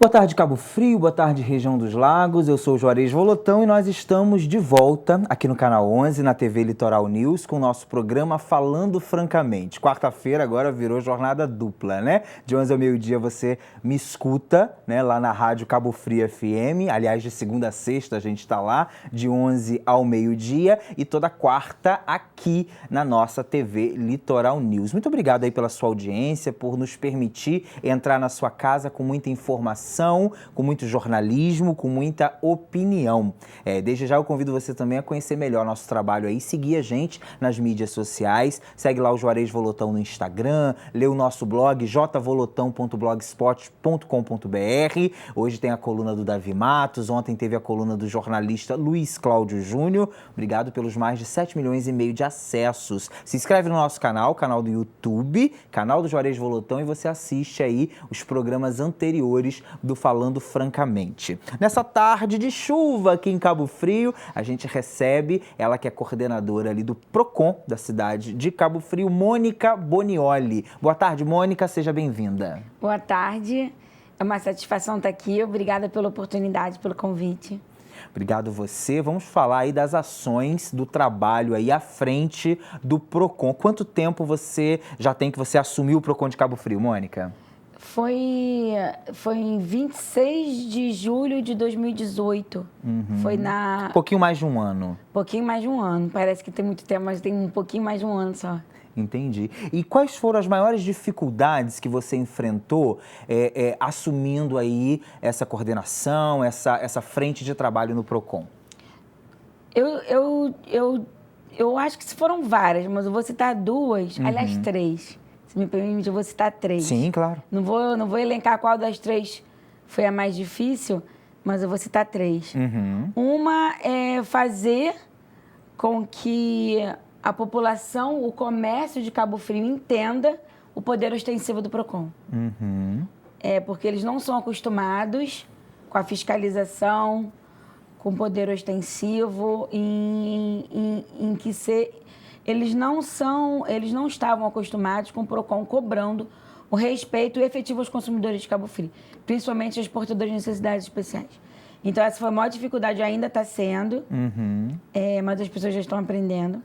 Boa tarde, Cabo Frio, boa tarde, região dos Lagos. Eu sou o Juarez Volotão e nós estamos de volta aqui no Canal 11, na TV Litoral News, com o nosso programa Falando Francamente. Quarta-feira agora virou jornada dupla, né? De 11 ao meio-dia você me escuta, né, lá na Rádio Cabo Frio FM. Aliás, de segunda a sexta a gente está lá, de 11 ao meio-dia, e toda quarta aqui na nossa TV Litoral News. Muito obrigado aí pela sua audiência, por nos permitir entrar na sua casa com muita informação, com muito jornalismo, com muita opinião. Desde já eu convido você também a conhecer melhor nosso trabalho aí, seguir a gente nas mídias sociais, segue lá o Juarez Volotão no Instagram, lê o nosso blog jvolotão.blogspot.com.br. Hoje tem a coluna do Davi Matos, ontem teve a coluna do jornalista Luiz Cláudio Júnior. Obrigado pelos mais de 7 milhões e meio de acessos. Se inscreve no nosso canal do YouTube, canal do Juarez Volotão, e você assiste aí os programas anteriores do Falando Francamente. Nessa tarde de chuva aqui em Cabo Frio, a gente recebe ela que é coordenadora ali do Procon da cidade de Cabo Frio, Mônica Bonioli. Boa tarde, Mônica, seja bem-vinda. Boa tarde, é uma satisfação estar aqui, obrigada pela oportunidade, pelo convite. Obrigado você. Vamos falar aí das ações do trabalho aí à frente do Procon. Quanto tempo você já tem que você assumiu o Procon de Cabo Frio, Mônica? Foi em 26 de julho de 2018. Foi na... Um pouquinho mais de um ano. Pouquinho mais de um ano. Parece que tem muito tempo, mas tem um pouquinho mais de um ano só. Entendi. E quais foram as maiores dificuldades que você enfrentou assumindo aí essa coordenação, essa frente de trabalho no Procon? Eu acho que foram várias, mas eu vou citar duas, aliás, três. Se me permite, eu vou citar três. Sim, claro. Não vou elencar qual das três foi a mais difícil, mas eu vou citar três. Uma é fazer com que a população, o comércio de Cabo Frio entenda o poder ostensivo do Procon. Porque eles não são acostumados com a fiscalização, com o poder ostensivo, em que eles não estavam acostumados com o Procon cobrando o respeito efetivo aos consumidores de Cabo Frio, principalmente aos portadores de necessidades especiais. Então, essa foi a maior dificuldade, ainda está sendo, mas as pessoas já estão aprendendo.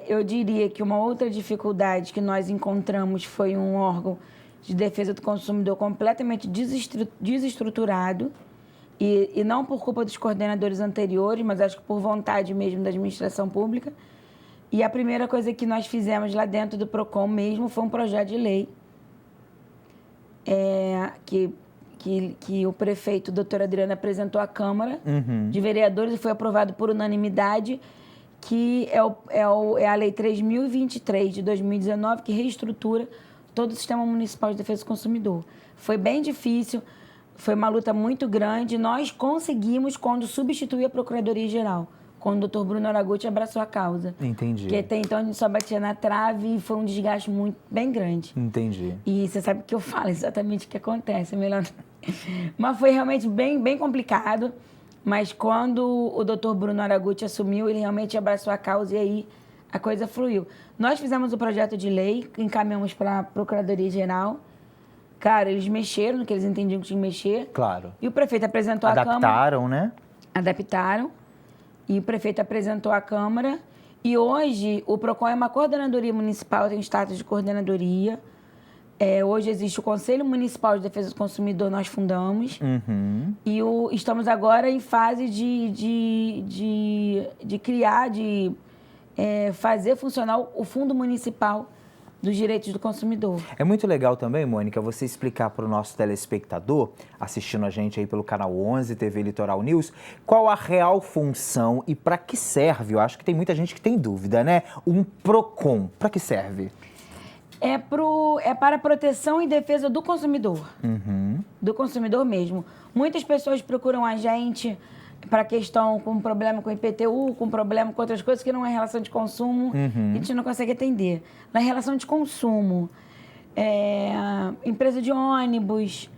Eu diria que uma outra dificuldade que nós encontramos foi um órgão de defesa do consumidor completamente desestruturado, e não por culpa dos coordenadores anteriores, mas acho que por vontade mesmo da administração pública. E a primeira coisa que nós fizemos lá dentro do Procon mesmo foi um projeto de lei que o prefeito, doutor Adriano, apresentou à Câmara de Vereadores e foi aprovado por unanimidade, que é a Lei 3.023 de 2019, que reestrutura todo o Sistema Municipal de Defesa do Consumidor. Foi bem difícil, foi uma luta muito grande. Nós conseguimos quando substituiu a Procuradoria-Geral, quando o doutor Bruno Araguchi abraçou a causa. Entendi. Porque até então a gente só batia na trave e foi um desgaste bem grande. Entendi. E você sabe que eu falo exatamente o que acontece, é melhor... Mas foi realmente bem complicado. Mas quando o doutor Bruno Araguchi assumiu, ele realmente abraçou a causa e aí a coisa fluiu. Nós fizemos o projeto de lei, encaminhamos para a Procuradoria-Geral. Cara, eles mexeram no que eles entendiam que tinham que mexer. Claro. E o prefeito apresentou à Câmara. Adaptaram, né? Adaptaram. E o prefeito apresentou à Câmara. E hoje o Procon é uma coordenadoria municipal, tem status de coordenadoria. Hoje existe o Conselho Municipal de Defesa do Consumidor, nós fundamos. E estamos agora em fase de criar, fazer funcionar o Fundo Municipal dos Direitos do Consumidor. É muito legal também, Mônica, você explicar para o nosso telespectador, assistindo a gente aí pelo Canal 11, TV Litoral News, qual a real função e para que serve. Eu acho que tem muita gente que tem dúvida, né? Um Procon, para que serve? É para a proteção e defesa do consumidor. Do consumidor mesmo. Muitas pessoas procuram a gente para questão com problema com IPTU, com problema com outras coisas que não é relação de consumo, e a gente não consegue atender. Na relação de consumo, empresa de ônibus,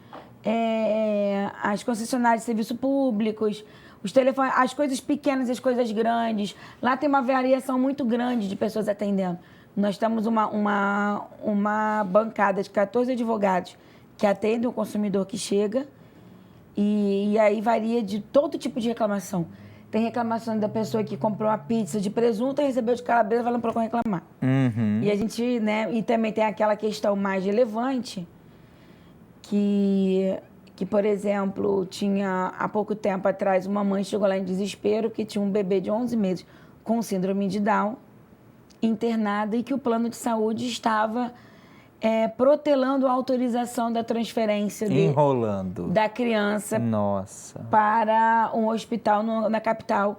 as concessionárias de serviços públicos, os telefones, as coisas pequenas e as coisas grandes. Lá tem uma variação muito grande de pessoas atendendo. Nós temos uma bancada de 14 advogados que atendem o consumidor que chega E aí varia de todo tipo de reclamação. Tem reclamação da pessoa que comprou uma pizza de presunto e recebeu de calabresa, vai lá no Procon reclamar. E a gente, né? E também tem aquela questão mais relevante que, por exemplo, tinha há pouco tempo atrás uma mãe chegou lá em desespero que tinha um bebê de 11 meses com síndrome de Down internada e que o plano de saúde estava protelando a autorização da transferência enrolando da criança Nossa. para um hospital na capital,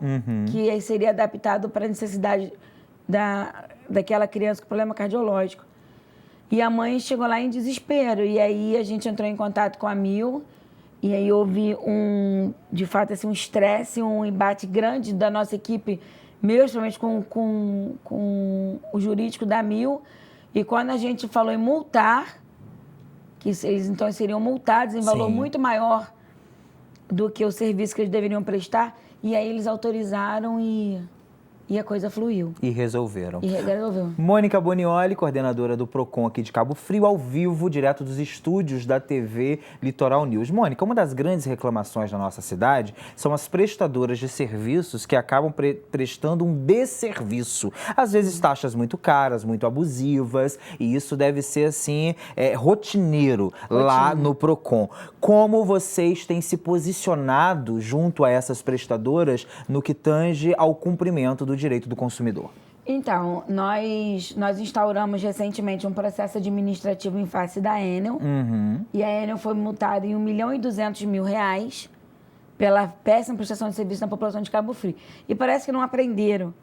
que aí seria adaptado para a necessidade daquela criança com problema cardiológico. E a mãe chegou lá em desespero, e aí a gente entrou em contato com a Mil, e aí houve de fato, assim, um estresse, um embate grande da nossa equipe, principalmente com o jurídico da Mil. E quando a gente falou em multar, que eles então seriam multados em valor muito maior do que o serviço que eles deveriam prestar, e aí eles autorizaram e a coisa fluiu. E resolveram. resolveu. Mônica Bonioli, coordenadora do Procon aqui de Cabo Frio, ao vivo, direto dos estúdios da TV Litoral News. Mônica, uma das grandes reclamações da nossa cidade são as prestadoras de serviços que acabam prestando um desserviço. Às vezes taxas muito caras, muito abusivas, e isso deve ser, assim, rotineiro lá no Procon. Como vocês têm se posicionado junto a essas prestadoras no que tange ao cumprimento do direito do consumidor? Então, nós instauramos recentemente um processo administrativo em face da Enel. E a Enel foi multada em R$1.200.000 pela péssima prestação de serviço na população de Cabo Frio. E parece que não aprenderam,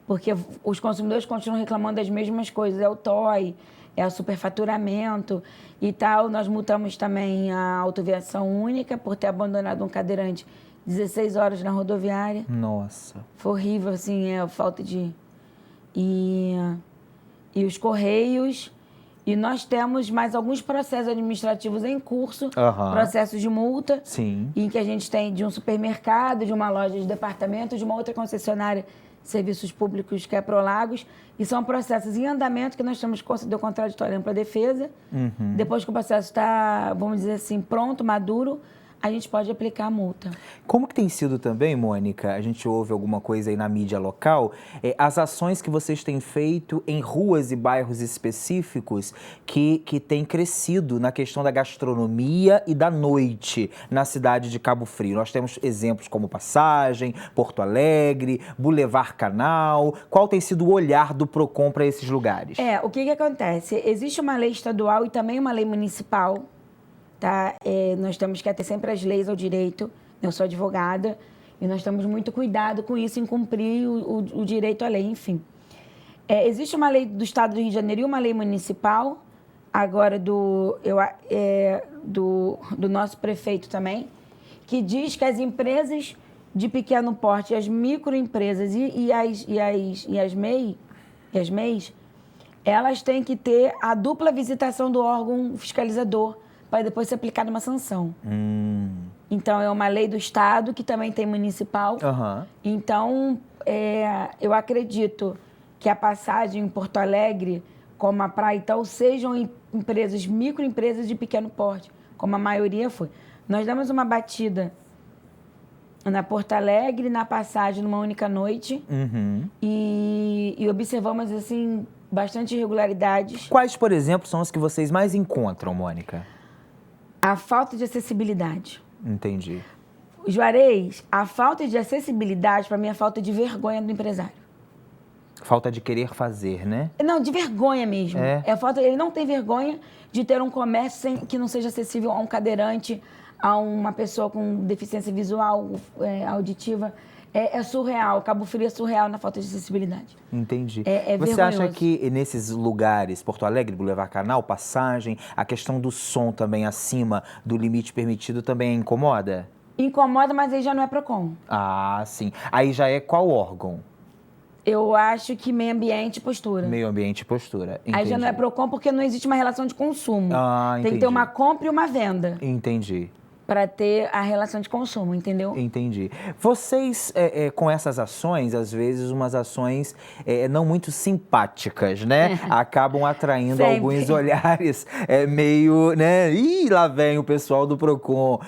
porque os consumidores continuam reclamando das mesmas coisas. É o TOI, é o superfaturamento e tal. Nós multamos também a autoviação única por ter abandonado um cadeirante 16 horas na rodoviária. Nossa. Foi horrível, assim, a falta de... E os Correios. E nós temos mais alguns processos administrativos em curso, processos de multa, em que a gente tem de um supermercado, de uma loja de departamento, de uma outra concessionária de serviços públicos que é Prolagos. E são processos em andamento que nós temos que conceder o contraditório para a defesa. Depois que o processo está, vamos dizer assim, pronto, maduro, a gente pode aplicar a multa. Como que tem sido também, Mônica, a gente ouve alguma coisa aí na mídia local, as ações que vocês têm feito em ruas e bairros específicos que têm crescido na questão da gastronomia e da noite na cidade de Cabo Frio? Nós temos exemplos como Passagem, Porto Alegre, Boulevard Canal. Qual tem sido o olhar do Procon para esses lugares? O que acontece? Existe uma lei estadual e também uma lei municipal. Tá? Nós temos que ter sempre as leis ao direito. Eu sou advogada e nós temos muito cuidado com isso, em cumprir o direito à lei, enfim. Existe uma lei do Estado do Rio de Janeiro e uma lei municipal, agora do nosso prefeito também, que diz que as empresas de pequeno porte, as microempresas e as MEIs, elas têm que ter a dupla visitação do órgão fiscalizador, para depois ser aplicada uma sanção. Então, é uma lei do Estado, que também tem municipal. Então, eu acredito que a Passagem em Porto Alegre, como a Praia e tal, sejam empresas, microempresas de pequeno porte, como a maioria foi. Nós damos uma batida na Porto Alegre, na Passagem, numa única noite, e observamos, assim, bastante irregularidades. Quais, por exemplo, são as que vocês mais encontram, Mônica? A falta de acessibilidade. Entendi. Juarez, a falta de acessibilidade, para mim, é a falta de vergonha do empresário. Falta de querer fazer, né? Não, de vergonha mesmo. Ele não tem vergonha de ter um comércio que não seja acessível a um cadeirante, a uma pessoa com deficiência visual, auditiva. É surreal. Cabo Frio é surreal na falta de acessibilidade. Entendi. Você vergonhoso. Acha que nesses lugares, Porto Alegre, Boulevard Canal, Passagem, a questão do som também acima do limite permitido também incomoda? Incomoda, mas aí já não é Procon. Ah, sim. Aí já é qual órgão? Eu acho que meio ambiente e postura. Meio ambiente e postura. Entendi. Aí já não é Procon porque não existe uma relação de consumo. Ah, entendi. Tem que ter uma compra e uma venda. Entendi. para ter a relação de consumo, entendeu? Entendi. Vocês, com essas ações, às vezes umas ações não muito simpáticas, né? Acabam atraindo Sempre. alguns olhares meio, né? Ih, lá vem o pessoal do Procon.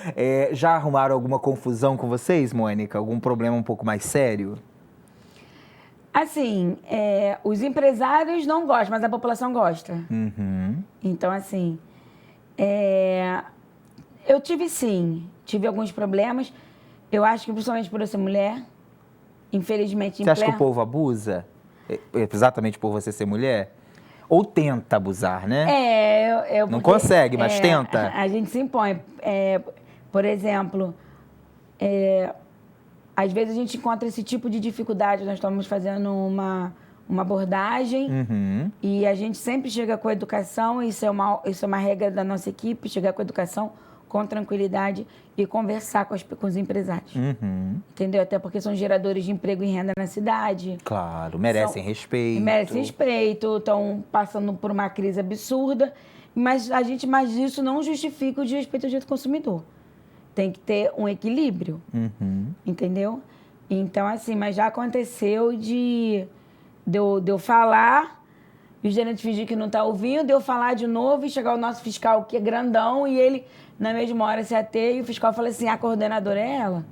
Já arrumaram alguma confusão com vocês, Mônica? Algum problema um pouco mais sério? Assim, os empresários não gostam, mas a população gosta. Uhum. Então, assim, eu tive alguns problemas. Eu acho que principalmente por eu ser mulher, infelizmente... Você acha que o povo abusa? Exatamente por você ser mulher? Ou tenta abusar, né? Não consegue, mas tenta. A gente se impõe. Por exemplo, às vezes a gente encontra esse tipo de dificuldade. Nós estamos fazendo uma abordagem e a gente sempre chega com educação. Isso é uma regra da nossa equipe, chegar com educação, com tranquilidade e conversar com os empresários. Entendeu? Até porque são geradores de emprego e renda na cidade. Claro, merecem respeito. Merecem respeito, estão passando por uma crise absurda, mas isso não justifica o desrespeito ao direito do consumidor. Tem que ter um equilíbrio, entendeu? Então, assim, mas já aconteceu de eu falar, e o gerente fingir que não está ouvindo, de eu falar de novo e chegar o nosso fiscal, que é grandão, e ele, na mesma hora, se ater, e o fiscal fala assim, a coordenadora é ela.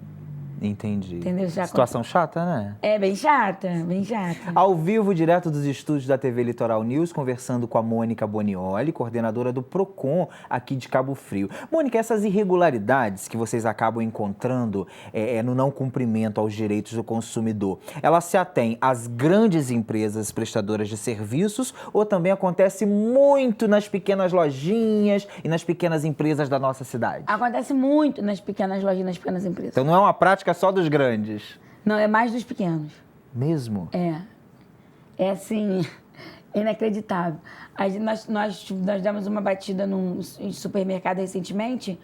Entendi. Entendeu? Situação chata, né? É bem chata, bem chata. Ao vivo, direto dos estúdios da TV Litoral News, conversando com a Mônica Bonioli, coordenadora do Procon aqui de Cabo Frio. Mônica, essas irregularidades que vocês acabam encontrando no não cumprimento aos direitos do consumidor, elas se atêm às grandes empresas prestadoras de serviços ou também acontece muito nas pequenas lojinhas e nas pequenas empresas da nossa cidade? Acontece muito nas pequenas lojinhas e nas pequenas empresas. Então não é uma prática só dos grandes? Não, é mais dos pequenos. Mesmo? É assim, inacreditável. Nós demos uma batida num supermercado recentemente,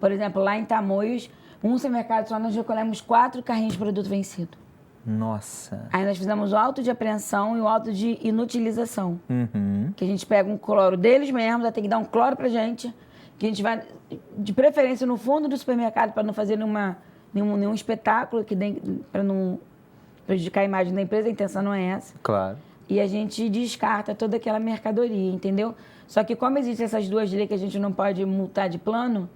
por exemplo, lá em Tamoios, um supermercado só nós recolhemos 4 carrinhos de produto vencido. Nossa. Aí nós fizemos o auto de apreensão e o auto de inutilização. Que a gente pega um cloro deles mesmos, vai ter que dar um cloro pra gente, que a gente vai, de preferência, no fundo do supermercado, para não fazer nenhum espetáculo, para não prejudicar a imagem da empresa, a intenção não é essa. Claro. E a gente descarta toda aquela mercadoria, entendeu? Só que como existem essas duas leis que a gente não pode multar de plano,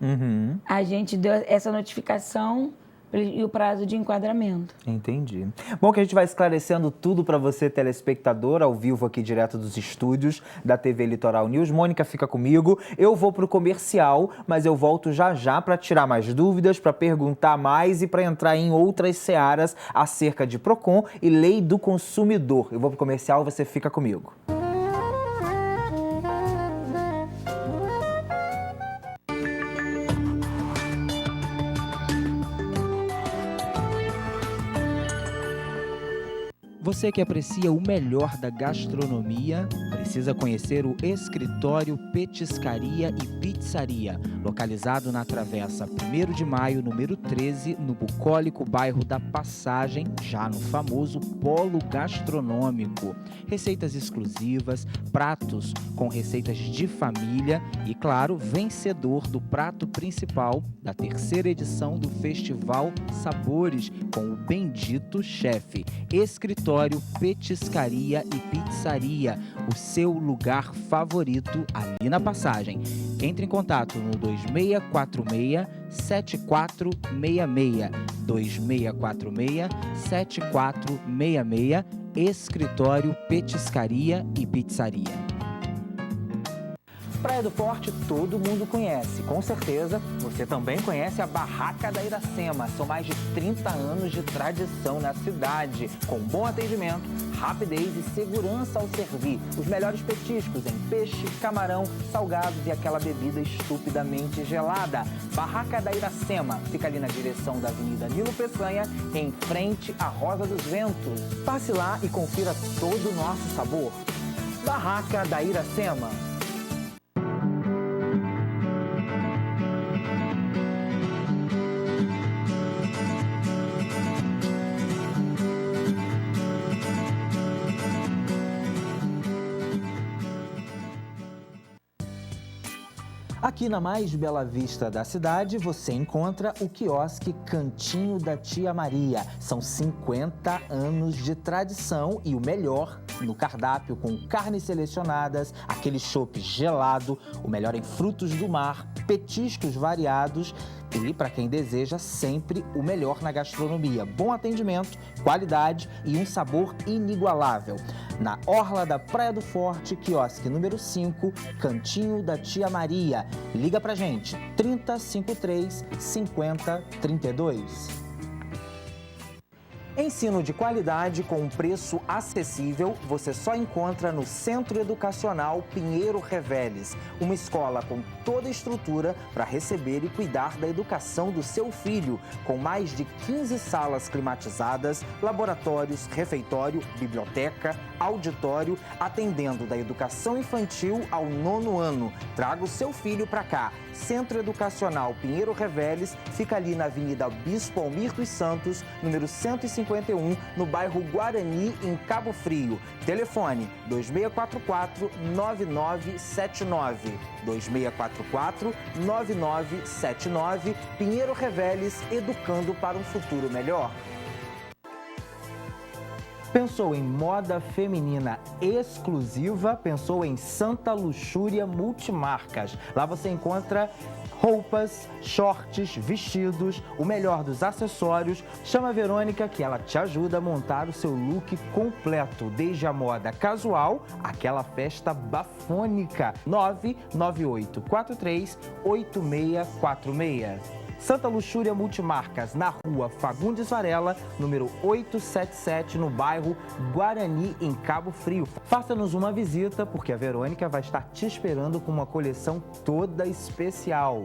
a gente deu essa notificação e o prazo de enquadramento. Entendi. Bom, que a gente vai esclarecendo tudo para você, telespectador, ao vivo aqui direto dos estúdios da TV Litoral News. Mônica, fica comigo. Eu vou pro comercial, mas eu volto já já para tirar mais dúvidas, para perguntar mais e para entrar em outras searas acerca de Procon e Lei do Consumidor. Eu vou pro comercial, você fica comigo. Você que aprecia o melhor da gastronomia, precisa conhecer o Escritório Petiscaria e Pizzaria, localizado na Travessa 1º de Maio, número 13, no bucólico bairro da Passagem, já no famoso Polo Gastronômico. Receitas exclusivas, pratos com receitas de família e, claro, vencedor do prato principal da 3ª edição do Festival Sabores, com o bendito chefe. Escritório Petiscaria e Pizzaria, o seu lugar favorito ali na Passagem. Entre em contato no 2646-7466, 2646-7466, Escritório Petiscaria e Pizzaria. Praia do Forte todo mundo conhece, com certeza você também conhece a Barraca da Iracema. São mais de 30 anos de tradição na cidade, com bom atendimento, rapidez e segurança ao servir. Os melhores petiscos em peixe, camarão, salgados e aquela bebida estupidamente gelada. Barraca da Iracema fica ali na direção da Avenida Nilo Peçanha, em frente à Rosa dos Ventos. Passe lá e confira todo o nosso sabor. Barraca da Iracema. Aqui na mais bela vista da cidade, você encontra o quiosque Cantinho da Tia Maria. São 50 anos de tradição e o melhor no cardápio, com carnes selecionadas, aquele chopp gelado, o melhor em frutos do mar, petiscos variados e, para quem deseja, sempre o melhor na gastronomia. Bom atendimento, qualidade e um sabor inigualável. Na orla da Praia do Forte, quiosque número 5, Cantinho da Tia Maria. Liga pra gente, 3053 5032. Ensino de qualidade com um preço acessível, você só encontra no Centro Educacional Pinheiro Reveles, uma escola com toda a estrutura para receber e cuidar da educação do seu filho, com mais de 15 salas climatizadas, laboratórios, refeitório, biblioteca, auditório, atendendo da educação infantil ao 9º ano. Traga o seu filho para cá. Centro Educacional Pinheiro Reveles fica ali na Avenida Bispo Almir dos Santos, número 151, no bairro Guarani, em Cabo Frio. Telefone 2644-9979. 2644-9979. Pinheiro Reveles, educando para um futuro melhor. Pensou em moda feminina exclusiva? Pensou em Santa Luxúria Multimarcas. Lá você encontra roupas, shorts, vestidos, o melhor dos acessórios. Chama a Verônica que ela te ajuda a montar o seu look completo, desde a moda casual, aquela festa bafônica. 998438646. Santa Luxúria Multimarcas, na rua Fagundes Varela, número 877, no bairro Guarani, em Cabo Frio. Faça-nos uma visita, porque a Verônica vai estar te esperando com uma coleção toda especial.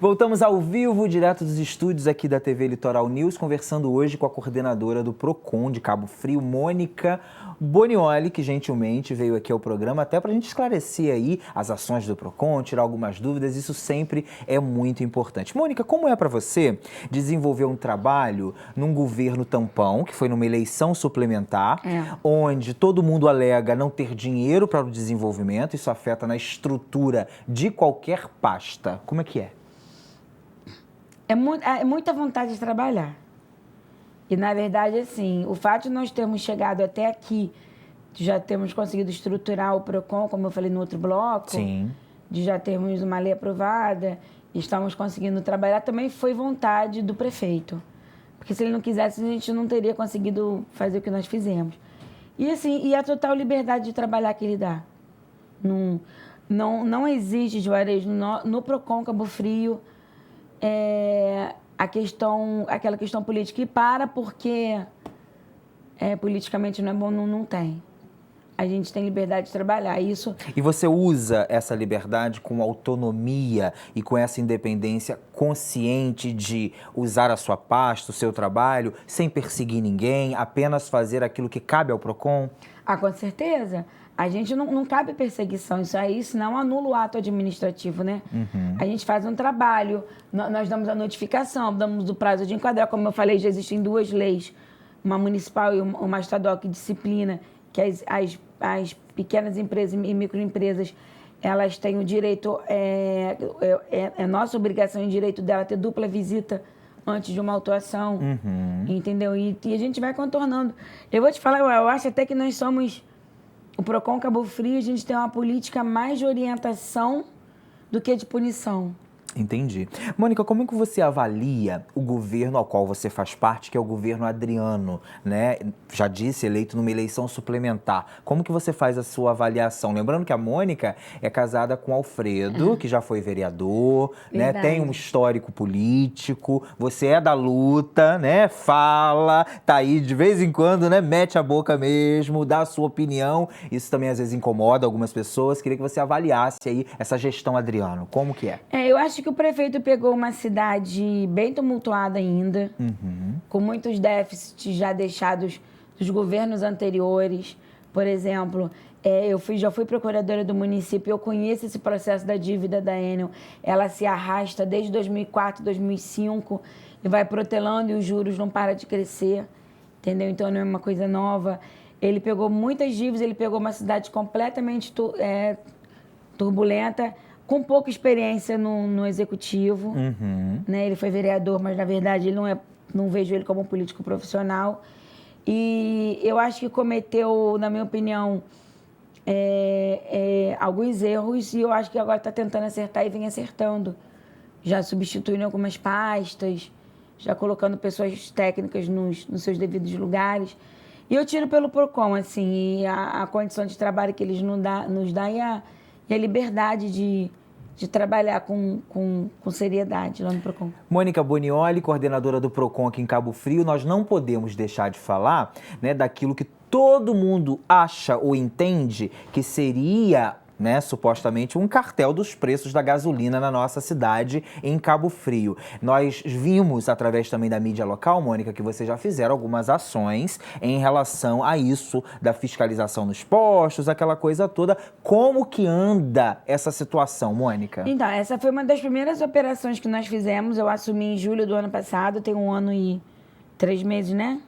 Voltamos ao vivo, direto dos estúdios aqui da TV Litoral News, conversando hoje com a coordenadora do PROCON de Cabo Frio, Mônica Bonioli, que gentilmente veio aqui ao programa até para a gente esclarecer aí as ações do PROCON, tirar algumas dúvidas, isso sempre é muito importante. Mônica, como é para você desenvolver um trabalho num governo tampão, que foi numa eleição suplementar, onde todo mundo alega não ter dinheiro para o desenvolvimento, isso afeta na estrutura de qualquer pasta. Como é que é? É muita vontade de trabalhar. E, na verdade, assim, o fato de nós termos chegado até aqui, de já termos conseguido estruturar o PROCON, como eu falei no outro bloco, Sim. de já termos uma lei aprovada, e estamos conseguindo trabalhar, também foi vontade do prefeito. Porque se ele não quisesse, a gente não teria conseguido fazer o que nós fizemos. E, assim, e a total liberdade de trabalhar que ele dá. Não existe, Juarez, no PROCON Cabo Frio, aquela questão política. E porque politicamente não é bom, não tem. A gente tem liberdade de trabalhar. Isso. E você usa essa liberdade com autonomia e com essa independência consciente de usar a sua pasta, o seu trabalho, sem perseguir ninguém, apenas fazer aquilo que cabe ao PROCON? Com certeza. A gente não cabe perseguição, isso aí, senão anula o ato administrativo, né? Uhum. A gente faz um trabalho, nós damos a notificação, damos o prazo de enquadrar, como eu falei, já existem 2 leis, uma municipal e uma estadual que disciplina que as pequenas empresas e microempresas, elas têm o direito, é nossa obrigação e direito dela ter dupla visita antes de uma autuação, entendeu? E a gente vai contornando. Eu vou te falar, eu acho até que nós somos... O PROCON Cabo Frio, a gente tem uma política mais de orientação do que de punição. Entendi. Mônica, como é que você avalia o governo ao qual você faz parte, que é o governo Adriano, né? Já disse, eleito numa eleição suplementar. Como que você faz a sua avaliação? Lembrando que a Mônica é casada com o Alfredo, que já foi vereador, né? Tem um histórico político, você é da luta, né? Fala, tá aí de vez em quando, né? Mete a boca mesmo, dá a sua opinião. Isso também às vezes incomoda algumas pessoas. Queria que você avaliasse aí essa gestão Adriano. Como que é? Eu acho que o prefeito pegou uma cidade bem tumultuada ainda, com muitos déficits já deixados dos governos anteriores, Por exemplo, já fui procuradora do município, eu conheço esse processo da dívida da Enel. Ela se arrasta desde 2004, 2005 e vai protelando e os juros não param de crescer, entendeu? Então não é uma coisa nova. Ele pegou muitas dívidas, ele pegou uma cidade completamente turbulenta, com pouca experiência no executivo. Né? Ele foi vereador, mas na verdade não vejo ele como um político profissional. E eu acho que cometeu, na minha opinião, alguns erros, e eu acho que agora está tentando acertar e vem acertando. Já substituindo algumas pastas, já colocando pessoas técnicas nos seus devidos lugares. E eu tiro pelo PROCON, assim, e a condição de trabalho que eles nos dão e a liberdade de trabalhar com seriedade lá no PROCON. Mônica Bonioli, coordenadora do PROCON aqui em Cabo Frio, nós não podemos deixar de falar, né, daquilo que todo mundo acha ou entende que seria, né, supostamente um cartel dos preços da gasolina na nossa cidade, em Cabo Frio. Nós vimos, através também da mídia local, Mônica, que vocês já fizeram algumas ações em relação a isso, da fiscalização nos postos, aquela coisa toda. Como que anda essa situação, Mônica? Então, essa foi uma das primeiras operações que nós fizemos. Eu assumi em julho do ano passado, tem 1 ano e 3 meses, né?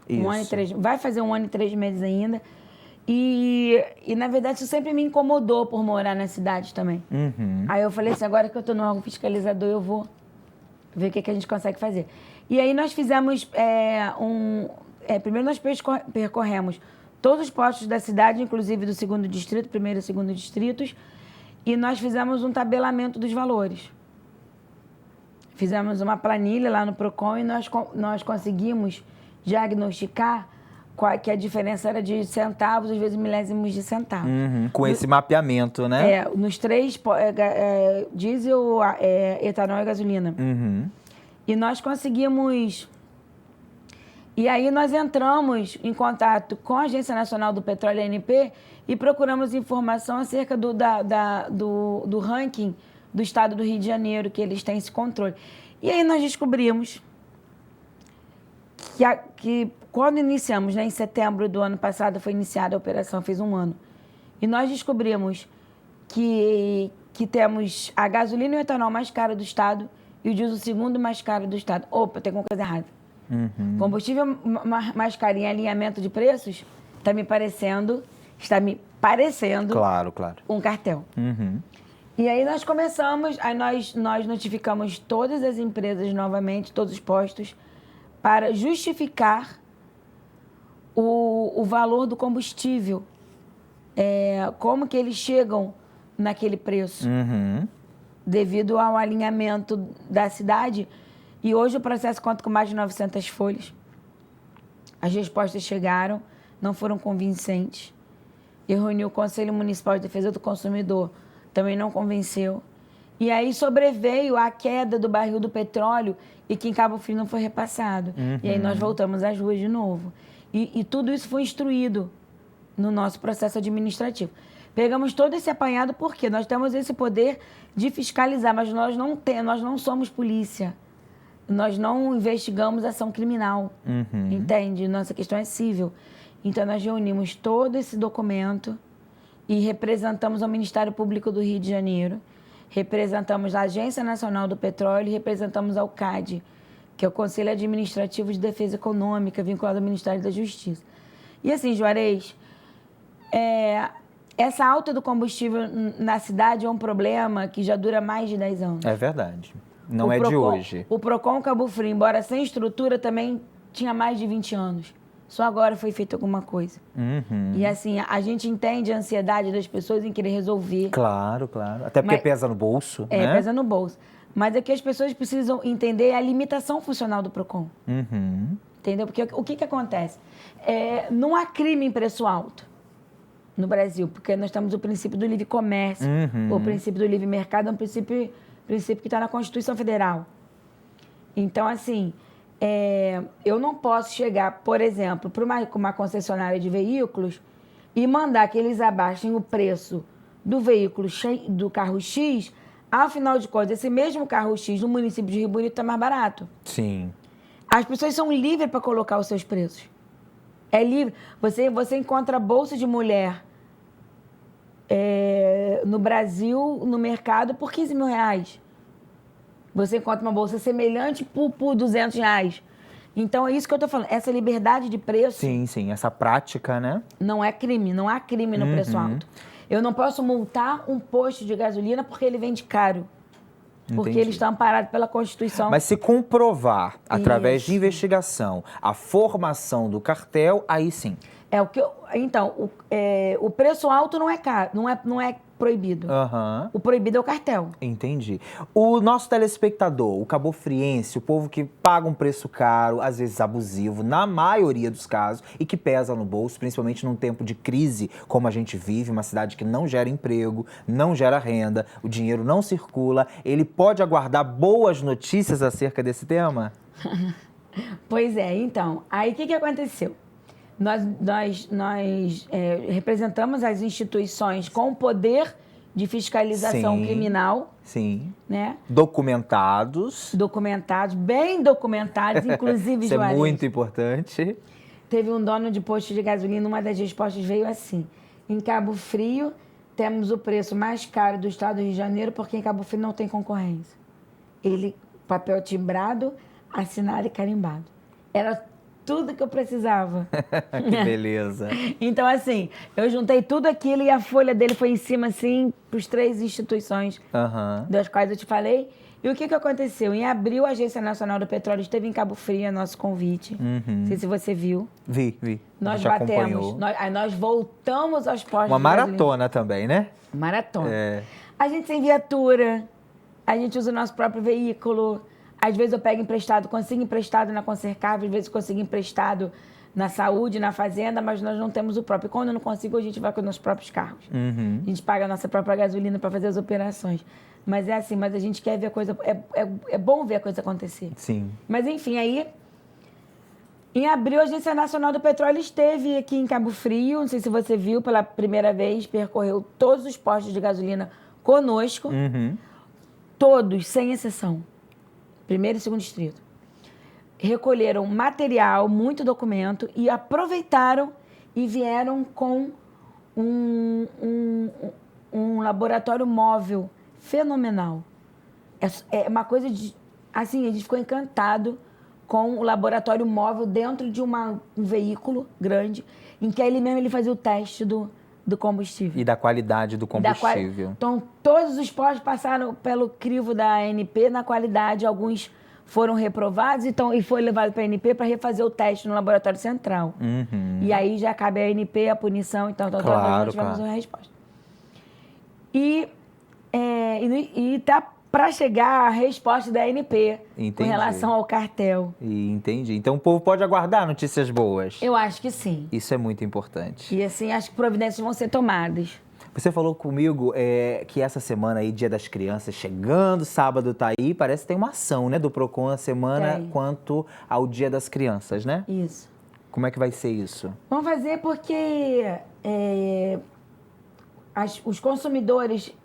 Isso. Vai fazer 1 ano e 3 meses ainda. E, na verdade, isso sempre me incomodou por morar na cidade também. Aí eu falei assim, agora que eu estou no órgão fiscalizador, eu vou ver o que a gente consegue fazer. E aí nós fizemos primeiro nós percorremos todos os postos da cidade, inclusive do 2º distrito, 1º e 2º distritos, e nós fizemos um tabelamento dos valores. Fizemos uma planilha lá no PROCON e nós conseguimos diagnosticar que a diferença era de centavos, às vezes milésimos de centavos. Com esse mapeamento, né? Nos 3, diesel, etanol e gasolina. E nós conseguimos... E aí nós entramos em contato com a Agência Nacional do Petróleo, ANP, e procuramos informação acerca do ranking do estado do Rio de Janeiro, que eles têm esse controle. E aí nós descobrimos que quando iniciamos, né, em setembro do ano passado, foi iniciada a operação, fez 1 ano. E nós descobrimos que temos a gasolina e o etanol mais caro do estado e o diesel 2º mais caro do estado. Opa, tem alguma coisa errada. Combustível mais caro em alinhamento de preços está me parecendo Claro. um cartel. E aí nós começamos, aí nós notificamos todas as empresas novamente, todos os postos, para justificar o valor do combustível, como que eles chegam naquele preço, devido ao alinhamento da cidade. E hoje o processo conta com mais de 900 folhas. As respostas chegaram, não foram convincentes. Eu reuni o Conselho Municipal de Defesa do Consumidor, também não convenceu. E aí sobreveio a queda do barril do petróleo e que em Cabo Frio não foi repassado. E aí nós voltamos às ruas de novo. E tudo isso foi instruído no nosso processo administrativo. Pegamos todo esse apanhado porque nós temos esse poder de fiscalizar, mas nós não somos polícia. Nós não investigamos ação criminal, entende? Nossa questão é civil. Então, nós reunimos todo esse documento e representamos ao Ministério Público do Rio de Janeiro, representamos a Agência Nacional do Petróleo e representamos ao CAD, que é o Conselho Administrativo de Defesa Econômica, vinculado ao Ministério da Justiça. E assim, Juarez, essa alta do combustível na cidade é um problema que já dura mais de 10 anos. É verdade. Não é de hoje. O PROCON Cabo Frio, embora sem estrutura, também tinha mais de 20 anos. Só agora foi feita alguma coisa. E assim, a gente entende a ansiedade das pessoas em querer resolver. Claro. Até porque pesa no bolso, né? Pesa no bolso. Mas é que as pessoas precisam entender a limitação funcional do PROCON. Entendeu? Porque o que acontece? Não há crime em preço alto no Brasil, porque nós temos o princípio do livre comércio, o princípio do livre mercado, é um princípio que está na Constituição Federal. Então, assim, eu não posso chegar, por exemplo, para uma concessionária de veículos e mandar que eles abaixem o preço do veículo, do carro X, afinal de contas, esse mesmo carro X no município de Rio Bonito está mais barato. Sim. As pessoas são livres para colocar os seus preços. É livre. Você encontra bolsa de mulher no Brasil, no mercado, por R$15.000. Você encontra uma bolsa semelhante por R$200. Então, é isso que eu tô falando. Essa liberdade de preço... Sim. Essa prática, né? Não é crime. Não há crime no preço alto. Eu não posso multar um posto de gasolina porque ele vende caro. Porque Entendi. eles estão amparados pela Constituição. Mas se comprovar, através de investigação, a formação do cartel, aí sim. Então, o preço alto não é caro, não é proibido. O proibido é o cartel. Entendi. O nosso telespectador, o cabofriense, o povo que paga um preço caro, às vezes abusivo, na maioria dos casos, e que pesa no bolso, principalmente num tempo de crise como a gente vive, uma cidade que não gera emprego, não gera renda, o dinheiro não circula, ele pode aguardar boas notícias acerca desse tema? Pois é, então, aí o que aconteceu? Nós representamos as instituições com o poder de fiscalização criminal. Sim. Né? Documentados, bem documentados, inclusive, isso é muito importante. Teve um dono de posto de gasolina, uma das respostas veio assim: em Cabo Frio temos o preço mais caro do estado do Rio de Janeiro porque em Cabo Frio não tem concorrência. Papel timbrado, assinado e carimbado. Era tudo que eu precisava. Que beleza. Então, assim, eu juntei tudo aquilo e a folha dele foi em cima, assim, para as 3 instituições das quais eu te falei. E o que aconteceu? Em abril, a Agência Nacional do Petróleo esteve em Cabo Frio, nosso convite. Não sei se você viu. Vi. Nós batemos. Nós voltamos aos postos uma maratona também, né? Maratona. A gente sem viatura, a gente usa o nosso próprio veículo. Às vezes eu pego emprestado, consigo emprestado na Concercável, às vezes eu consigo emprestado na saúde, na fazenda, mas nós não temos o próprio. E quando eu não consigo, a gente vai com os nossos próprios carros. A gente paga a nossa própria gasolina para fazer as operações. Mas é assim, mas a gente quer ver a coisa... É bom ver a coisa acontecer. Sim. Mas enfim, aí... Em abril, a Agência Nacional do Petróleo esteve aqui em Cabo Frio, não sei se você viu, pela primeira vez, percorreu todos os postos de gasolina conosco. Todos, sem exceção. Primeiro e segundo distrito. Recolheram material, muito documento, e aproveitaram e vieram com um laboratório móvel fenomenal. É uma coisa de... Assim, a gente ficou encantado com o laboratório móvel dentro de um veículo grande, em que ele fazia o teste do combustível. E da qualidade do combustível. Então, todos os postos passaram pelo crivo da ANP na qualidade, alguns foram reprovados e foi levado para a ANP para refazer o teste no laboratório central. E aí já cabe à ANP a punição, então nós tivemos uma resposta. E tá para chegar a resposta da ANP com relação ao cartel. Entendi. Então o povo pode aguardar notícias boas. Eu acho que sim. Isso é muito importante. E assim, acho que providências vão ser tomadas. Você falou comigo que essa semana aí, Dia das Crianças, chegando, sábado tá aí, parece que tem uma ação, né, do Procon a semana quanto ao Dia das Crianças, né? Isso. Como é que vai ser isso? Vamos fazer porque os consumidores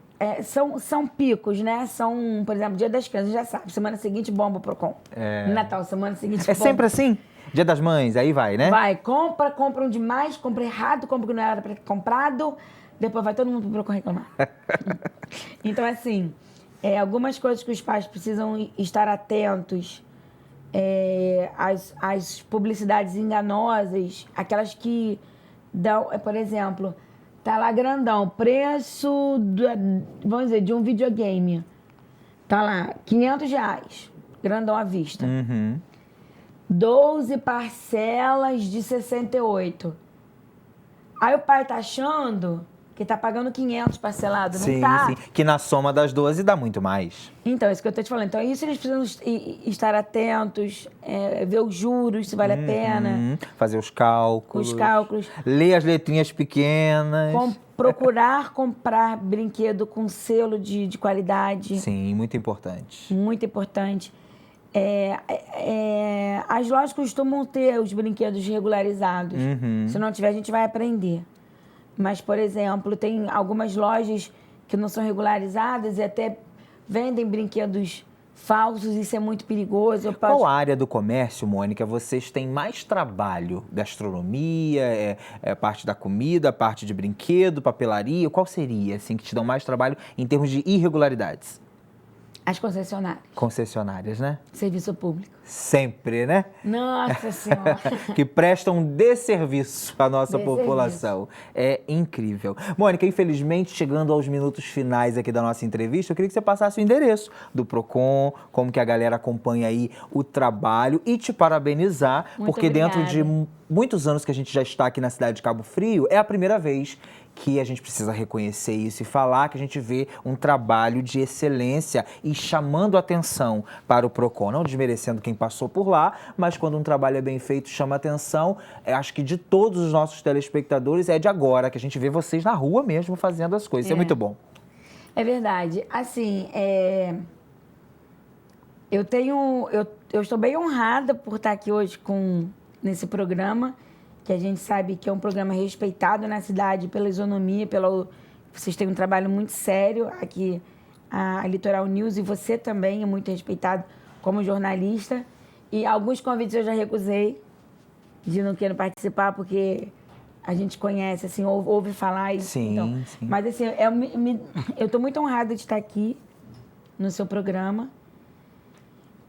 são picos, né? São, por exemplo, Dia das Crianças, já sabe, semana seguinte bomba o Procon. Natal, semana seguinte bomba. É sempre assim? Dia das Mães, aí vai, né? Vai, compram demais, compra errado, compra que não era para ter comprado, depois vai todo mundo pro Procon reclamar. Então, assim, algumas coisas que os pais precisam estar atentos, as publicidades enganosas, aquelas que dão, por exemplo, tá lá grandão, preço, vamos dizer, de um videogame. Tá lá, R$500, grandão à vista. 12 parcelas de 68. Aí o pai tá achando que tá pagando 500 parcelado, não tá? Sim, que na soma das 12 dá muito mais. Então, é isso que eu tô te falando. Então, isso eles precisam estar atentos, ver os juros, se vale a pena. Fazer os cálculos. Ler as letrinhas pequenas. Procurar comprar brinquedo com selo de qualidade. Sim, muito importante. Muito importante. As lojas costumam ter os brinquedos regularizados. Se não tiver, a gente vai aprender. Mas, por exemplo, tem algumas lojas que não são regularizadas e até vendem brinquedos falsos, isso é muito perigoso. Qual área do comércio, Mônica, vocês têm mais trabalho? Gastronomia, parte da comida, parte de brinquedo, papelaria? Qual seria, assim, que te dão mais trabalho em termos de irregularidades? As concessionárias. Concessionárias, né? Serviço público. Sempre, né? Nossa Senhora. Que prestam desserviço à nossa população. É incrível. Mônica, infelizmente, chegando aos minutos finais aqui da nossa entrevista, eu queria que você passasse o endereço do Procon, como que a galera acompanha aí o trabalho e te parabenizar, Muito porque obrigada. dentro de muitos anos que a gente já está aqui na cidade de Cabo Frio, é a primeira vez que a gente precisa reconhecer isso e falar que a gente vê um trabalho de excelência e chamando atenção para o Procon, não desmerecendo quem passou por lá, mas quando um trabalho é bem feito, chama atenção, acho que de todos os nossos telespectadores, é de agora que a gente vê vocês na rua mesmo fazendo as coisas. Isso é muito bom. É verdade. Assim, eu estou bem honrada por estar aqui hoje nesse programa, que a gente sabe que é um programa respeitado na cidade pela isonomia, vocês têm um trabalho muito sério aqui, a Litoral News, e você também é muito respeitado como jornalista. E alguns convites eu já recusei de não querer participar, porque a gente conhece, assim, ouve falar. Sim, então. sim. Mas, assim, eu estou muito honrada de estar aqui no seu programa.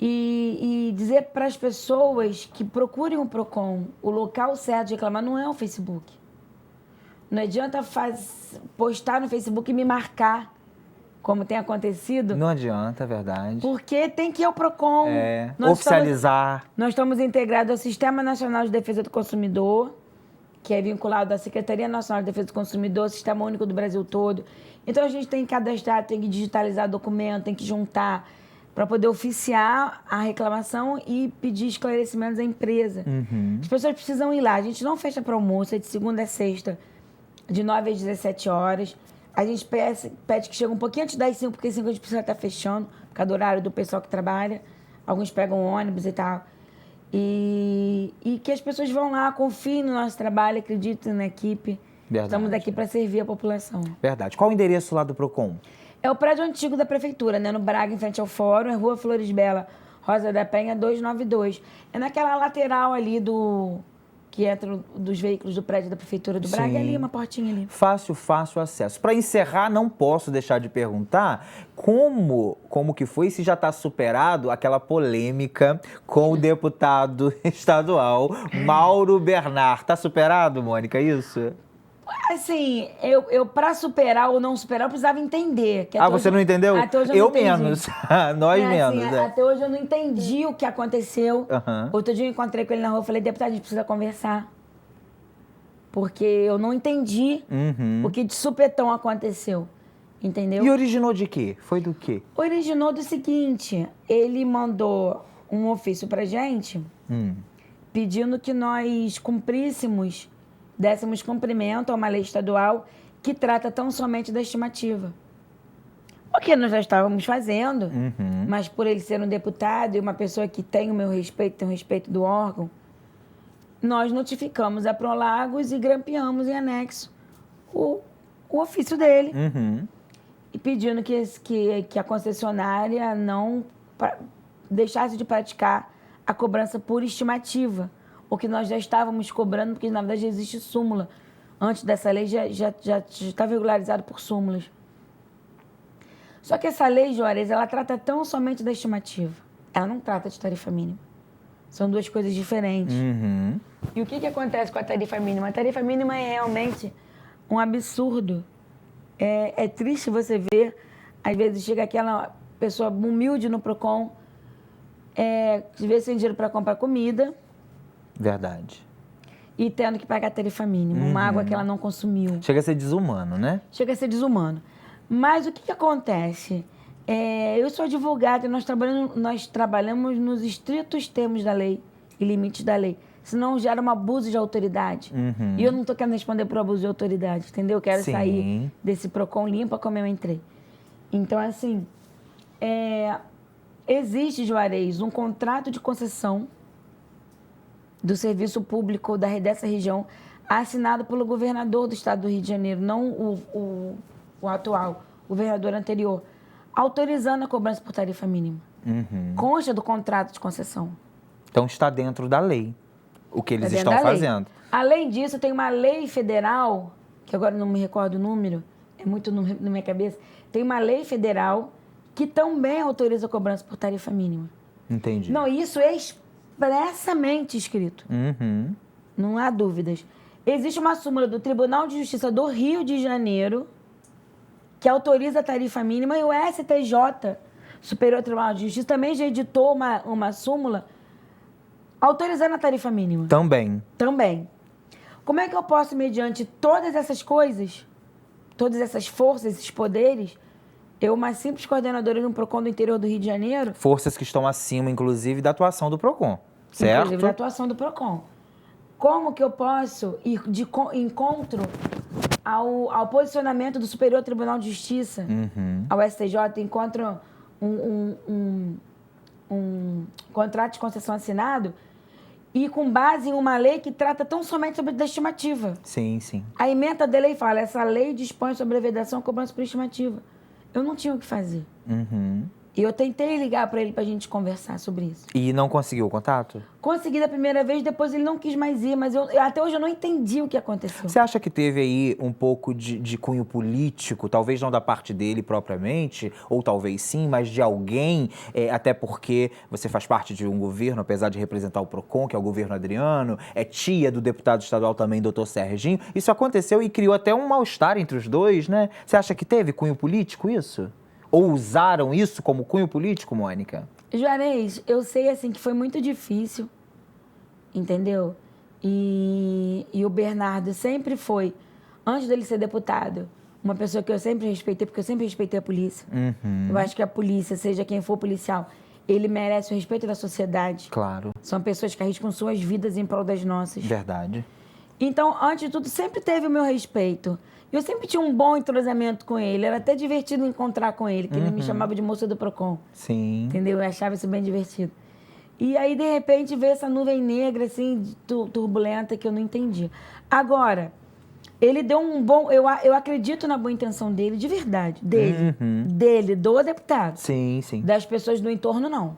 E dizer para as pessoas que procurem o Procon, o local certo de reclamar não é o Facebook. Não adianta postar no Facebook e me marcar, como tem acontecido. Não adianta, é verdade. Porque tem que ir ao Procon. Oficializar. Nós estamos integrados ao Sistema Nacional de Defesa do Consumidor, que é vinculado à Secretaria Nacional de Defesa do Consumidor, Sistema Único do Brasil todo. Então, a gente tem que cadastrar, tem que digitalizar documento, tem que juntar para poder oficiar a reclamação e pedir esclarecimentos à empresa. As pessoas precisam ir lá. A gente não fecha para almoço, é de segunda a sexta, de 9 às 17 horas. A gente pede que chegue um pouquinho antes das 5, porque 5 a gente precisa estar fechando, por causa do horário do pessoal que trabalha. Alguns pegam ônibus e tal. E que as pessoas vão lá, confiem no nosso trabalho, acreditem na equipe. Verdade. Estamos aqui para servir a população. Verdade. Qual o endereço lá do Procon? É o prédio antigo da prefeitura, né? No Braga, em frente ao fórum, é Rua Flores Bela, Rosa da Penha, 292. É naquela lateral ali que entra dos veículos do prédio da prefeitura do Braga, é ali, uma portinha ali. Fácil acesso. Para encerrar, não posso deixar de perguntar como que foi, se já está superado aquela polêmica com o deputado estadual Mauro Bernard. Está superado, Mônica, isso? Assim, eu para superar ou não superar, eu precisava entender. Que você não entendeu? Até hoje eu menos. Nós menos. Assim, até hoje eu não entendi o que aconteceu. Outro dia eu encontrei com ele na rua e falei, deputado, a gente precisa conversar. Porque eu não entendi o que de supetão aconteceu. Entendeu? E originou de quê? Foi do quê? Originou do seguinte, ele mandou um ofício pra gente pedindo que nós dessemos cumprimento a uma lei estadual que trata tão somente da estimativa. O que nós já estávamos fazendo, mas por ele ser um deputado e uma pessoa que tem o meu respeito, tem o respeito do órgão, nós notificamos a Prolagos e grampeamos em anexo o ofício dele. E pedindo que a concessionária não deixasse de praticar a cobrança por estimativa, o que nós já estávamos cobrando, porque na verdade existe súmula. Antes dessa lei já estava regularizado por súmulas. Só que essa lei, Juarez, ela trata tão somente da estimativa. Ela não trata de tarifa mínima. São duas coisas diferentes. E o que acontece com a tarifa mínima? A tarifa mínima é realmente um absurdo. É triste você ver, às vezes chega aquela pessoa humilde no Procon, às vezes sem dinheiro para comprar comida. Verdade. E tendo que pagar a tarifa mínima, uma água que ela não consumiu. Chega a ser desumano, né? Chega a ser desumano. Mas o que acontece? Eu sou advogada e nós trabalhamos nos estritos termos da lei e limites da lei. Senão gera um abuso de autoridade. E eu não estou querendo responder por abuso de autoridade, entendeu? Eu quero sair desse Procon limpa como eu entrei. Então, assim, existe, Juarez, um contrato de concessão do serviço público dessa região, assinado pelo governador do estado do Rio de Janeiro, não o atual, o governador anterior, autorizando a cobrança por tarifa mínima. Consta do contrato de concessão. Então está dentro da lei o que eles Está dentro estão da lei. fazendo. Além disso, tem uma lei federal, que agora não me recordo o número, é muito na minha cabeça, tem uma lei federal que também autoriza a cobrança por tarifa mínima. Entendi. Não, isso é expressamente escrito. Não há dúvidas. Existe uma súmula do Tribunal de Justiça do Rio de Janeiro que autoriza a tarifa mínima e o STJ, Superior Tribunal de Justiça, também já editou uma súmula autorizando a tarifa mínima. Também. Como é que eu posso, mediante todas essas coisas, todas essas forças, esses poderes, eu, uma simples coordenadora de um PROCON do interior do Rio de Janeiro... Forças que estão acima, inclusive, da atuação do PROCON, certo? Inclusive da atuação do PROCON. Como que eu posso ir de encontro ao posicionamento do Superior Tribunal de Justiça, ao STJ, encontro um contrato de concessão assinado e com base em uma lei que trata tão somente sobre a estimativa. Sim, sim. A ementa da lei fala, essa lei dispõe sobre a vedação e cobrança por estimativa. Eu não tinha o que fazer. E eu tentei ligar para ele para a gente conversar sobre isso. E não conseguiu o contato? Consegui da primeira vez, depois ele não quis mais ir, mas até hoje eu não entendi o que aconteceu. Você acha que teve aí um pouco de cunho político, talvez não da parte dele propriamente, ou talvez sim, mas de alguém, até porque você faz parte de um governo, apesar de representar o PROCON, que é o governo Adriano, é tia do deputado estadual também, doutor Serginho. Isso aconteceu e criou até um mal-estar entre os dois, né? Você acha que teve cunho político isso? Ou usaram isso como cunho político, Mônica? Juarez, eu sei assim que foi muito difícil, entendeu? E o Bernardo sempre foi, antes dele ser deputado, uma pessoa que eu sempre respeitei, porque eu sempre respeitei a polícia. Eu acho que a polícia, seja quem for policial, ele merece o respeito da sociedade. Claro. São pessoas que arriscam suas vidas em prol das nossas. Verdade. Então, antes de tudo, sempre teve o meu respeito. Eu sempre tinha um bom entrosamento com ele. Era até divertido encontrar com ele, que ele me chamava de moça do PROCON. Sim. Entendeu? Eu achava isso bem divertido. E aí, de repente, veio essa nuvem negra, assim, turbulenta, que eu não entendi. Agora, ele deu um bom... Eu acredito na boa intenção dele, de verdade. Dele, do deputado. Sim, sim. Das pessoas do entorno, não.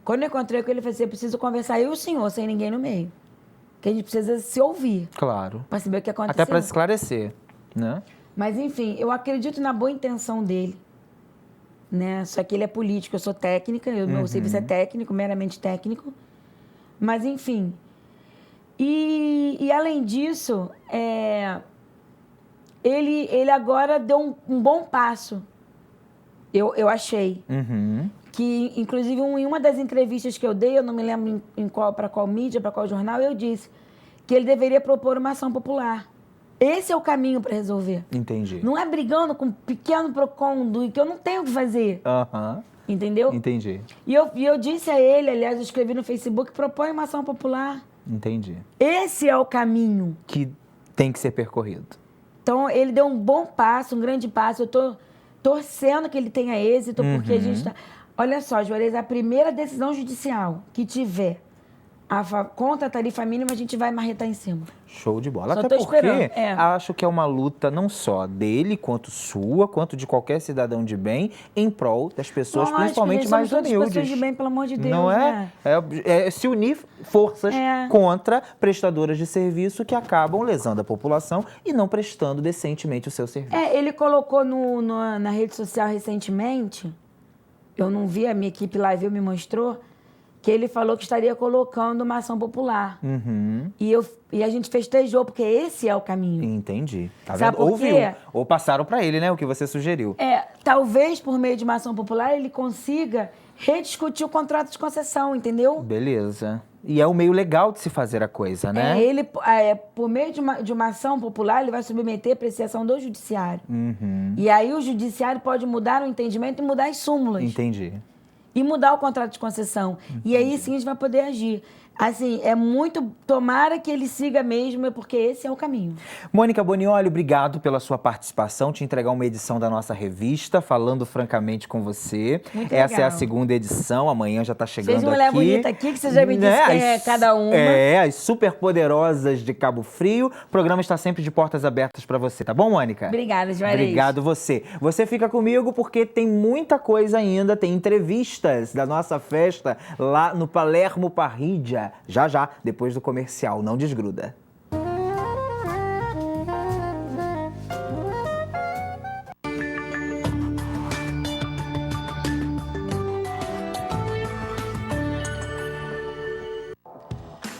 Quando eu encontrei com ele, eu falei assim, eu preciso conversar eu e o senhor, sem ninguém no meio. Que a gente precisa se ouvir. Claro. Para saber o que aconteceu. Até para esclarecer, né? Mas, enfim, eu acredito na boa intenção dele. Né? Só que ele é político, eu sou técnica, meu serviço é técnico, meramente técnico. Mas, enfim. E além disso, ele agora deu um bom passo. Eu achei. Que, inclusive, em uma das entrevistas que eu dei, eu não me lembro para qual mídia, para qual jornal, eu disse que ele deveria propor uma ação popular. Esse é o caminho para resolver. Entendi. Não é brigando com um pequeno PROCON que eu não tenho o que fazer. Entendeu? Entendi. E eu disse a ele, aliás, eu escrevi no Facebook, propõe uma ação popular. Entendi. Esse é o caminho. Que tem que ser percorrido. Então, ele deu um bom passo, um grande passo. Eu estou torcendo que ele tenha êxito, porque a gente está... Olha só, Juarez, a primeira decisão judicial que tiver contra a tarifa mínima, a gente vai marretar em cima. Show de bola. Só Até tô porque esperando. acho que é uma luta não só dele, quanto sua, quanto de qualquer cidadão de bem, em prol das pessoas, Lógico, principalmente gente, mais somos todas humildes. pessoas de bem, pelo amor de Deus, não né? É se unir forças contra prestadoras de serviço que acabam lesando a população e não prestando decentemente o seu serviço. Ele colocou na rede social recentemente, eu não vi, a minha equipe lá viu, me mostrou, que ele falou que estaria colocando uma ação popular. E a gente festejou, porque esse é o caminho. Entendi. Tá Sabe vendo? por quê? Ou passaram para ele, né, o que você sugeriu. Talvez, por meio de uma ação popular, ele consiga rediscutir o contrato de concessão, entendeu? Beleza. E é o meio legal de se fazer a coisa, né? Por meio de uma ação popular, ele vai submeter a apreciação do judiciário. E aí o judiciário pode mudar o entendimento e mudar as súmulas. Entendi. E mudar o contrato de concessão. E aí sim a gente vai poder agir. Assim, é muito... Tomara que ele siga mesmo, porque esse é o caminho. Mônica Bonioli, obrigado pela sua participação, te entregar uma edição da nossa revista, Falando Francamente com você. Muito Essa legal. é a segunda edição, amanhã já está chegando aqui. Fez uma mulher bonita aqui, que você já me disse quem é cada uma. As superpoderosas de Cabo Frio. O programa está sempre de portas abertas para você, tá bom, Mônica? Obrigada, Juarez. Obrigado você. Você fica comigo porque tem muita coisa ainda, tem entrevistas da nossa festa lá no Palermo Parrilla. Já, depois do comercial. Não desgruda.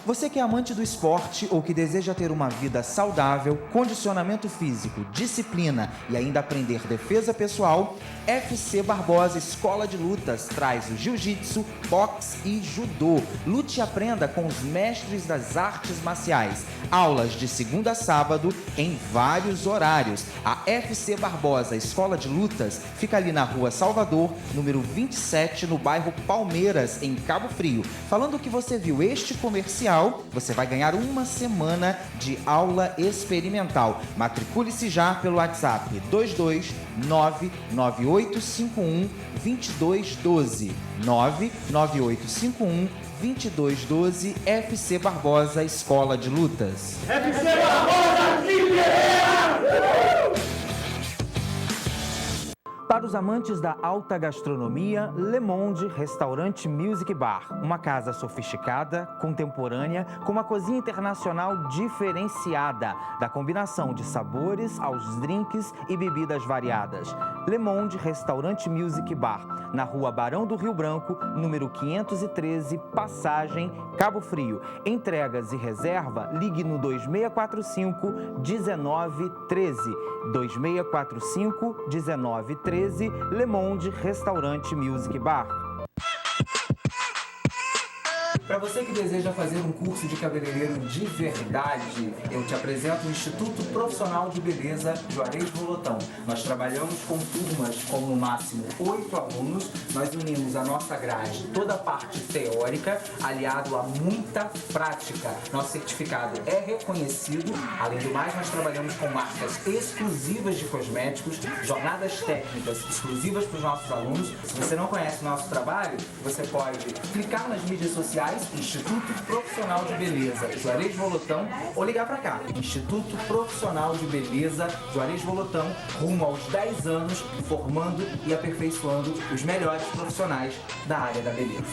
Você que é amante do esporte ou que deseja ter uma vida saudável, condicionamento físico, disciplina e ainda aprender defesa pessoal, FC Barbosa Escola de Lutas traz o jiu-jitsu, boxe e judô. Lute e aprenda com os mestres das artes marciais. Aulas de segunda a sábado em vários horários. A FC Barbosa Escola de Lutas fica ali na Rua Salvador, número 27, no bairro Palmeiras, em Cabo Frio. Falando que você viu este comercial, você vai ganhar uma semana de aula experimental. Matricule-se já pelo WhatsApp 22998512212. 998512212 FC Barbosa Escola de Lutas. FC Barbosa de Guerreira! Para os amantes da alta gastronomia, Le Monde Restaurante Music Bar. Uma casa sofisticada, contemporânea, com uma cozinha internacional diferenciada, da combinação de sabores aos drinks e bebidas variadas. Le Monde Restaurante Music Bar, na Rua Barão do Rio Branco, número 513, Passagem, Cabo Frio. Entregas e reserva, ligue no 2645-1913. 2645-1913. Le Monde Restaurante Music Bar. Para você que deseja fazer um curso de cabeleireiro de verdade, eu te apresento o Instituto Profissional de Beleza Juarez Volotão. Nós trabalhamos com turmas com no máximo 8 alunos. Nós unimos a nossa grade, toda a parte teórica, aliado a muita prática. Nosso certificado é reconhecido. Além do mais, nós trabalhamos com marcas exclusivas de cosméticos, jornadas técnicas exclusivas para os nossos alunos. Se você não conhece o nosso trabalho, você pode clicar nas mídias sociais, Instituto Profissional de Beleza Juarez Volotão, ou ligar para cá, Instituto Profissional de Beleza Juarez Volotão, rumo aos 10 anos, formando e aperfeiçoando os melhores profissionais da área da beleza.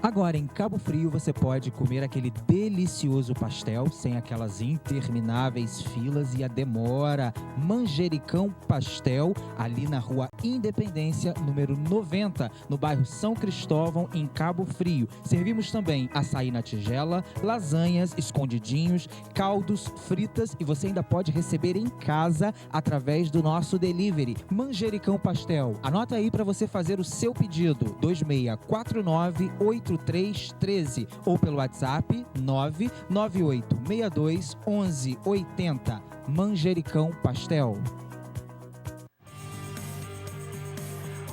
Agora, em Cabo Frio, você pode comer aquele delicioso pastel sem aquelas intermináveis filas e a demora. Manjericão Pastel, ali na Rua Independência, número 90, no bairro São Cristóvão, em Cabo Frio. Servimos também açaí na tigela, lasanhas, escondidinhos, caldos, fritas e você ainda pode receber em casa através do nosso delivery. Manjericão Pastel. Anota aí para você fazer o seu pedido. 2649-8313 ou pelo WhatsApp 998621180. Manjericão Pastel.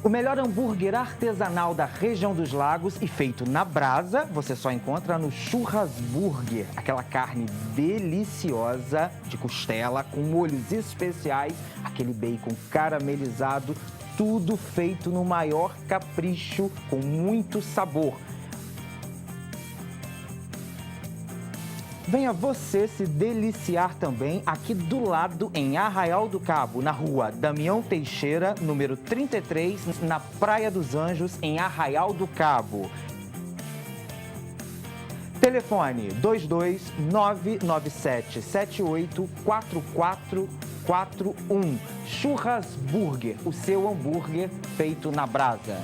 O melhor hambúrguer artesanal da região dos lagos e feito na brasa, você só encontra no Churrasburger. Aquela carne deliciosa de costela com molhos especiais, aquele bacon caramelizado, tudo feito no maior capricho, com muito sabor. Venha você se deliciar também aqui do lado, em Arraial do Cabo, na Rua Damião Teixeira, número 33, na Praia dos Anjos, em Arraial do Cabo. Telefone 22997784441. Churrasburger, o seu hambúrguer feito na brasa.